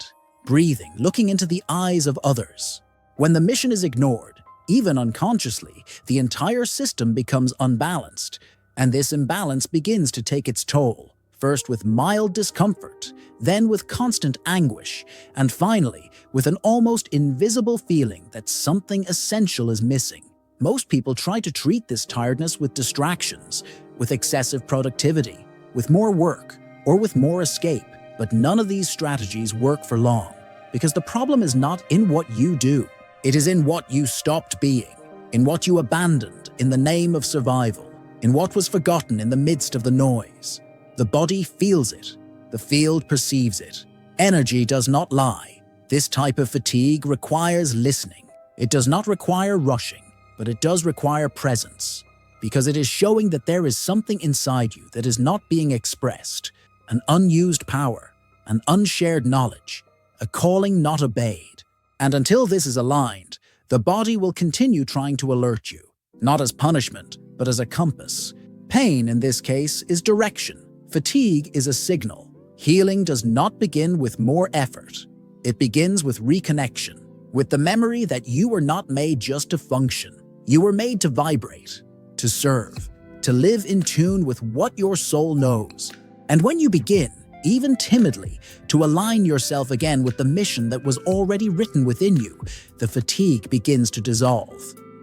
breathing, looking into the eyes of others. When the mission is ignored, even unconsciously, the entire system becomes unbalanced, and this imbalance begins to take its toll, first with mild discomfort, then with constant anguish, and finally with an almost invisible feeling that something essential is missing. Most people try to treat this tiredness with distractions, with excessive productivity, with more work, or with more escape, but none of these strategies work for long, because the problem is not in what you do. It is in what you stopped being, in what you abandoned in the name of survival, in what was forgotten in the midst of the noise. The body feels it. The field perceives it. Energy does not lie. This type of fatigue requires listening. It does not require rushing, but it does require presence, because it is showing that there is something inside you that is not being expressed, an unused power, an unshared knowledge, a calling not obeyed. And until this is aligned, the body will continue trying to alert you, not as punishment, but as a compass. Pain, in this case, is direction. Fatigue is a signal. Healing does not begin with more effort. It begins with reconnection, with the memory that you were not made just to function. You were made to vibrate, to serve, to live in tune with what your soul knows. And when you begin, even timidly, to align yourself again with the mission that was already written within you, the fatigue begins to dissolve,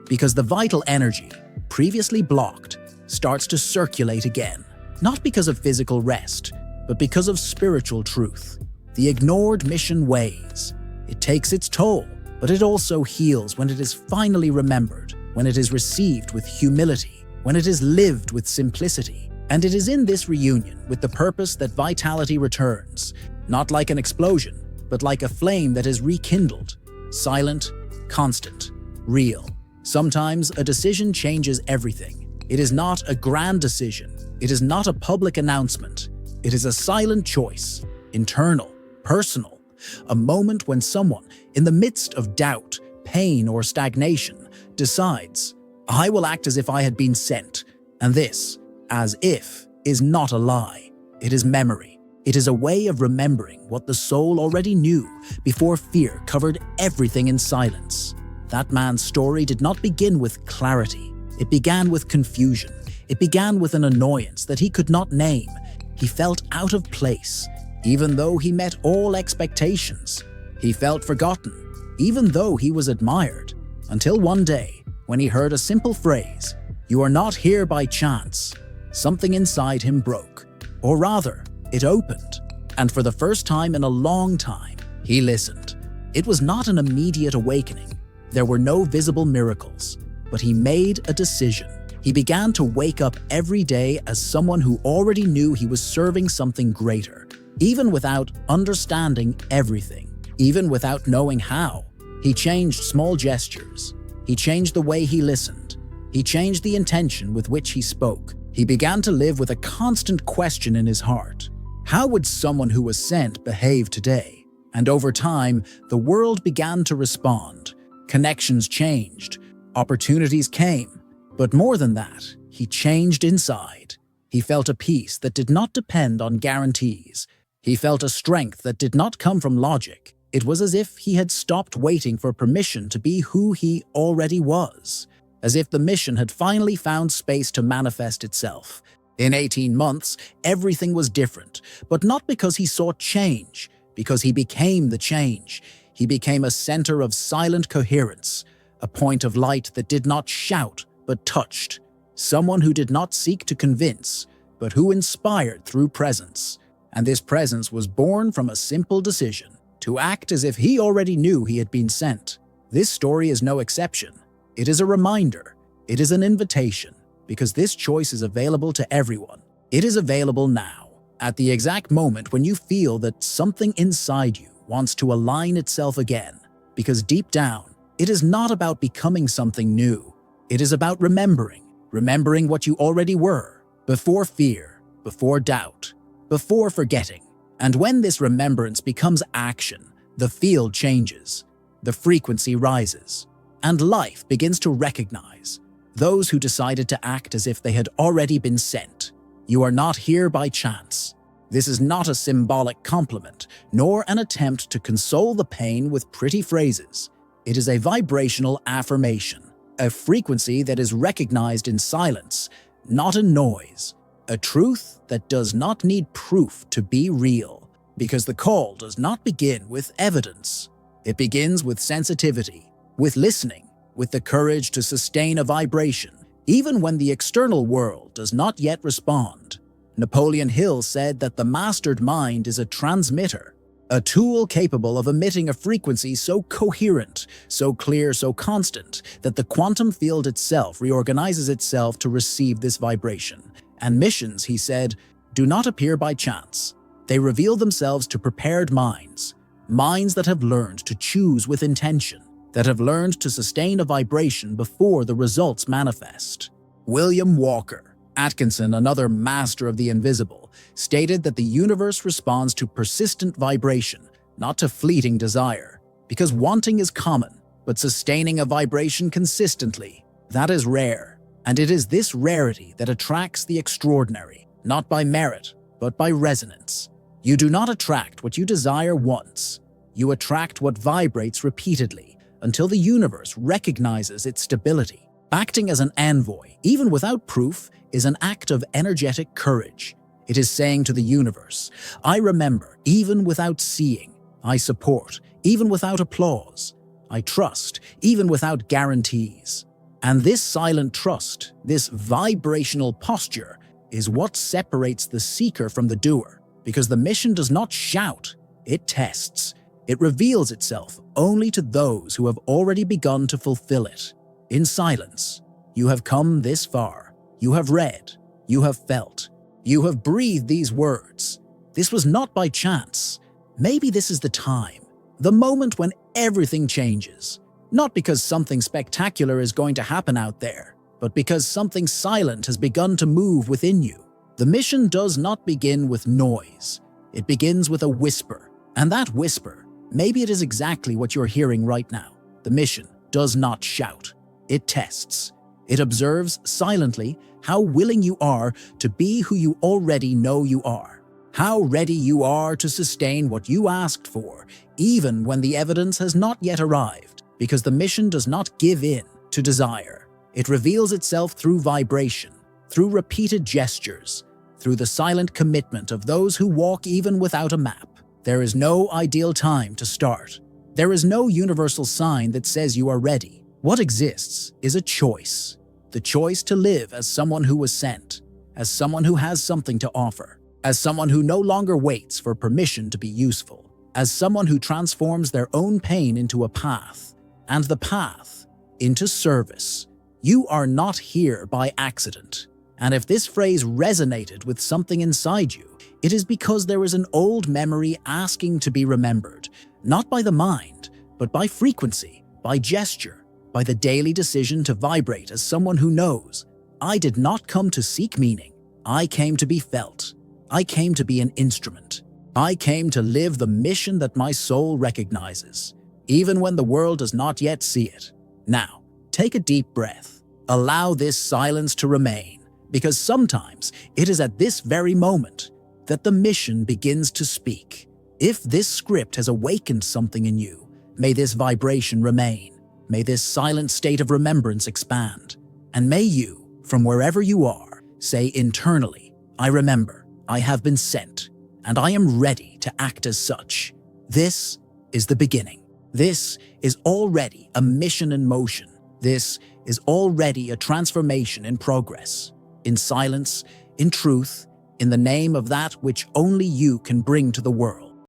because the vital energy, previously blocked, starts to circulate again, not because of physical rest, but because of spiritual truth. The ignored mission weighs. It takes its toll, but it also heals when it is finally remembered, when it is received with humility, when it is lived with simplicity. And it is in this reunion with the purpose that vitality returns, not like an explosion, but like a flame that is rekindled, silent, constant, real. Sometimes a decision changes everything. It is not a grand decision. It is not a public announcement. It is a silent choice, internal, personal, a moment when someone, in the midst of doubt, pain, or stagnation, decides, I will act as if I had been sent. And this, as if, is not a lie. It is memory. It is a way of remembering what the soul already knew before fear covered everything in silence. That man's story did not begin with clarity. It began with confusion. It began with an annoyance that he could not name. He felt out of place, even though he met all expectations. He felt forgotten, even though he was admired, until one day, when he heard a simple phrase, "You are not here by chance." Something inside him broke, or rather, it opened. And for the first time in a long time, he listened. It was not an immediate awakening. There were no visible miracles, but he made a decision. He began to wake up every day as someone who already knew he was serving something greater, even without understanding everything, even without knowing how. He changed small gestures. He changed the way he listened. He changed the intention with which he spoke. He began to live with a constant question in his heart. How would someone who was sent behave today? And over time, the world began to respond. Connections changed. Opportunities came. But more than that, he changed inside. He felt a peace that did not depend on guarantees. He felt a strength that did not come from logic. It was as if he had stopped waiting for permission to be who he already was, as if the mission had finally found space to manifest itself. In 18 months, everything was different, but not because he sought change, because he became the change. He became a center of silent coherence, a point of light that did not shout, but touched, someone who did not seek to convince, but who inspired through presence. And this presence was born from a simple decision, to act as if he already knew he had been sent. This story is no exception. It is a reminder. It is an invitation, because this choice is available to everyone. It is available now, at the exact moment when you feel that something inside you wants to align itself again, because deep down, it is not about becoming something new. It is about remembering what you already were, before fear, before doubt, before forgetting. And when this remembrance becomes action, the field changes, the frequency rises, and life begins to recognize those who decided to act as if they had already been sent. You are not here by chance. This is not a symbolic compliment, nor an attempt to console the pain with pretty phrases. It is a vibrational affirmation, a frequency that is recognized in silence, not in noise, a truth that does not need proof to be real, because the call does not begin with evidence. It begins with sensitivity, with listening, with the courage to sustain a vibration, even when the external world does not yet respond. Napoleon Hill said that the mastered mind is a transmitter, a tool capable of emitting a frequency so coherent, so clear, so constant, that the quantum field itself reorganizes itself to receive this vibration. And missions, he said, do not appear by chance. They reveal themselves to prepared minds, minds that have learned to choose with intention, that have learned to sustain a vibration before the results manifest. William Walker Atkinson, another master of the invisible, stated that the universe responds to persistent vibration, not to fleeting desire, because wanting is common, but sustaining a vibration consistently, that is rare. And it is this rarity that attracts the extraordinary, not by merit, but by resonance. You do not attract what you desire once. You attract what vibrates repeatedly until the universe recognizes its stability. Acting as an envoy, even without proof, is an act of energetic courage. It is saying to the universe, I remember even without seeing. I support even without applause. I trust even without guarantees. And this silent trust, this vibrational posture, is what separates the seeker from the doer, because the mission does not shout, it tests. It reveals itself only to those who have already begun to fulfill it. In silence, you have come this far. You have read, you have felt, you have breathed these words. This was not by chance. Maybe this is the time, the moment when everything changes. Not because something spectacular is going to happen out there, but because something silent has begun to move within you. The mission does not begin with noise. It begins with a whisper. And that whisper, maybe it is exactly what you're hearing right now. The mission does not shout. It tests. It observes silently how willing you are to be who you already know you are. How ready you are to sustain what you asked for, even when the evidence has not yet arrived. Because the mission does not give in to desire. It reveals itself through vibration, through repeated gestures, through the silent commitment of those who walk even without a map. There is no ideal time to start. There is no universal sign that says you are ready. What exists is a choice. The choice to live as someone who was sent, as someone who has something to offer, as someone who no longer waits for permission to be useful, as someone who transforms their own pain into a path, and the path into service. You are not here by accident. And if this phrase resonated with something inside you, it is because there is an old memory asking to be remembered, not by the mind, but by frequency, by gesture, by the daily decision to vibrate as someone who knows, I did not come to seek meaning. I came to be felt. I came to be an instrument. I came to live the mission that my soul recognizes, even when the world does not yet see it. Now, take a deep breath. Allow this silence to remain, because sometimes it is at this very moment that the mission begins to speak. If this script has awakened something in you, may this vibration remain. May this silent state of remembrance expand. And may you, from wherever you are, say internally, I remember, I have been sent, and I am ready to act as such. This is the beginning. This is already a mission in motion. This is already a transformation in progress. In silence, in truth, in the name of that which only you can bring to the world.